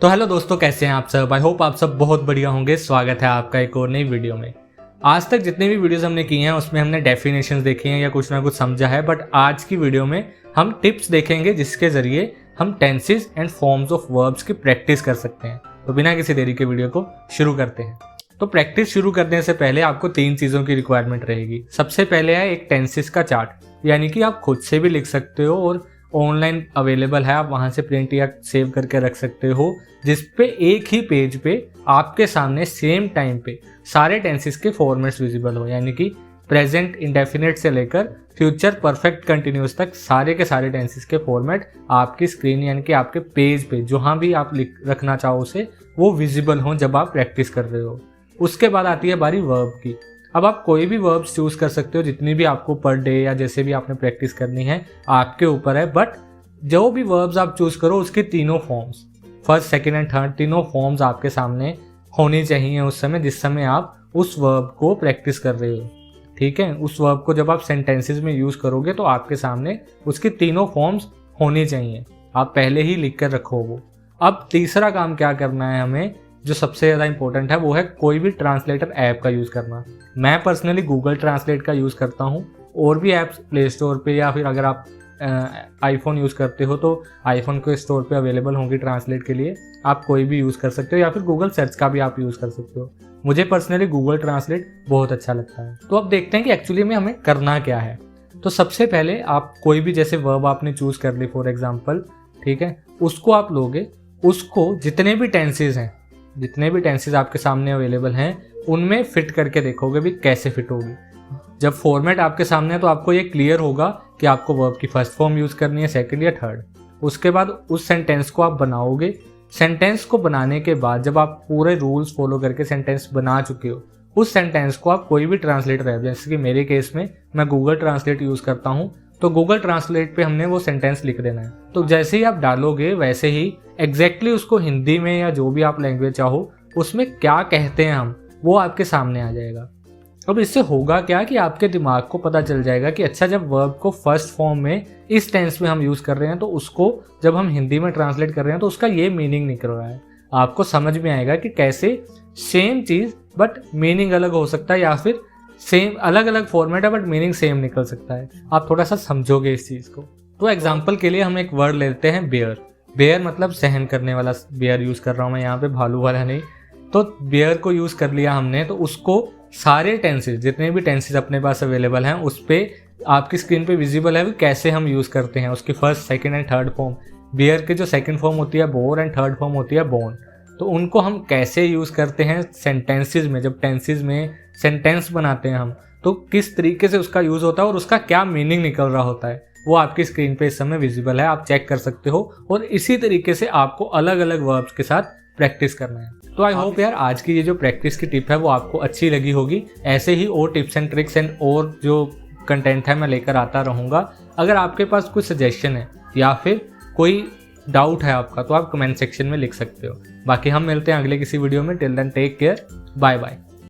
तो हेलो दोस्तों, कैसे हैं आप सब। आई होप आप सब बहुत बढ़िया होंगे। स्वागत है आपका एक और नई वीडियो में। आज तक जितने भी वीडियोस हमने की हैं उसमें हमने डेफिनेशंस देखी हैं या कुछ ना कुछ समझा है, बट आज की वीडियो में हम टिप्स देखेंगे जिसके ज़रिए हम tenses and forms of verbs की प्रैक्टिस कर सकते हैं। तो बिना किसी देरी के वीडियो को शुरू करते हैं। तो प्रैक्टिस शुरू करने से पहले आपको 3 चीज़ों की रिक्वायरमेंट रहेगी। सबसे पहले है एक टेंसेस का चार्ट, यानी कि आप खुद से भी लिख सकते हो और ऑनलाइन अवेलेबल है, आप वहाँ से प्रिंट या सेव करके रख सकते हो, जिस पे एक ही पेज पे आपके सामने सेम टाइम पे सारे टेंसेस के फॉर्मेट्स विजिबल हो, यानी कि प्रेजेंट इंडेफिनिट से लेकर फ्यूचर परफेक्ट कंटिन्यूस तक सारे के सारे टेंसेस के फॉर्मेट आपकी स्क्रीन यानी कि आपके पेज पे जहाँ भी आप लिख रखना चाहो उसे वो विजिबल हो जब आप प्रैक्टिस कर रहे हो। उसके बाद आती है बारी वर्ब की। अब आप कोई भी वर्ब्स चूज़ कर सकते हो, जितनी भी आपको पर डे या जैसे भी आपने प्रैक्टिस करनी है आपके ऊपर है, बट जो भी वर्ब्स आप चूज़ करो उसके तीनों forms, first second and third, तीनों फॉर्म्स आपके सामने होनी चाहिए उस समय जिस समय आप उस वर्ब को प्रैक्टिस कर रहे हो। ठीक है, उस वर्ब को जब आप सेंटेंसेस में यूज़ करोगे तो आपके सामने उसकी तीनों फॉर्म्स होनी चाहिए, आप पहले ही लिख कर रखो वो। अब तीसरा काम क्या करना है हमें, जो सबसे ज़्यादा इंपॉर्टेंट है, वो है कोई भी ट्रांसलेटर ऐप का यूज़ करना। मैं पर्सनली गूगल ट्रांसलेट का यूज़ करता हूँ, और भी ऐप्स प्ले स्टोर पे या फिर अगर आप आईफोन यूज़ करते हो तो आईफोन के स्टोर पे अवेलेबल होंगी ट्रांसलेट के लिए, आप कोई भी यूज़ कर सकते हो, या फिर गूगल सर्च का भी आप यूज़ कर सकते हो। मुझे पर्सनली गूगल ट्रांसलेट बहुत अच्छा लगता है। तो अब देखते हैं कि एक्चुअली में हमें करना क्या है। तो सबसे पहले आप कोई भी जैसे वर्ब आपने चूज़ कर ली फॉर एग्जाम्पल, ठीक है, उसको आप लोगे, उसको जितने भी टेंसेस आपके सामने अवेलेबल हैं उनमें फिट करके देखोगे भी कैसे फिट होगी। जब फॉर्मेट आपके सामने है तो आपको ये क्लियर होगा कि आपको वर्ब की फर्स्ट फॉर्म यूज़ करनी है, सेकंड या थर्ड। उसके बाद उस सेंटेंस को आप बनाओगे। सेंटेंस को बनाने के बाद जब आप पूरे रूल्स फॉलो करके सेंटेंस बना चुके हो, उस सेंटेंस को आप कोई भी ट्रांसलेटर है, जैसे कि मेरे केस में मैं गूगल ट्रांसलेट यूज़ करता हूँ, तो गूगल ट्रांसलेट पे हमने वो सेंटेंस लिख देना है। तो जैसे ही आप डालोगे वैसे ही एग्जैक्टली उसको हिंदी में या जो भी आप लैंग्वेज चाहो उसमें क्या कहते हैं हम, वो आपके सामने आ जाएगा। अब इससे होगा क्या कि आपके दिमाग को पता चल जाएगा कि अच्छा, जब वर्ब को फर्स्ट फॉर्म में इस टेंस में हम यूज़ कर रहे हैं तो उसको जब हम हिंदी में ट्रांसलेट कर रहे हैं तो उसका ये मीनिंग निकल रहा है। आपको समझ में आएगा कि कैसे सेम चीज़ बट मीनिंग अलग हो सकता है, या फिर सेम अलग अलग फॉर्मेट है बट मीनिंग सेम निकल सकता है। आप थोड़ा सा समझोगे इस चीज़ को। तो एग्जाम्पल के लिए हम एक वर्ड लेते हैं बेयर। बेयर मतलब सहन करने वाला, बेयर यूज़ कर रहा हूँ मैं यहाँ पे, भालू वाला नहीं। तो बेयर को यूज़ कर लिया हमने, तो उसको सारे टेंसेस, जितने भी टेंसेस अपने पास अवेलेबल हैं उस पर आपकी स्क्रीन पे विजिबल है कैसे हम यूज़ करते हैं उसकी first second and third form. Bare के जो सेकंड फॉर्म होती है बोर एंड थर्ड फॉर्म होती है बोन, तो उनको हम कैसे यूज़ करते हैं सेंटेंसेस में। जब टेंसेस में सेंटेंस बनाते हैं हम तो किस तरीके से उसका यूज़ होता है और उसका क्या मीनिंग निकल रहा होता है, वो आपकी स्क्रीन पे इस समय विजिबल है, आप चेक कर सकते हो। और इसी तरीके से आपको अलग अलग वर्ब्स के साथ प्रैक्टिस करना है। तो आई होप यार आज की ये जो प्रैक्टिस की टिप है वो आपको अच्छी लगी होगी। ऐसे ही और टिप्स एंड ट्रिक्स एंड और जो कंटेंट है मैं लेकर आता रहूँगा। अगर आपके पास कोई सजेशन है या फिर कोई डाउट है आपका तो आप कमेंट सेक्शन में लिख सकते हो। बाकी हम मिलते हैं अगले किसी वीडियो में। Till then take care, bye bye.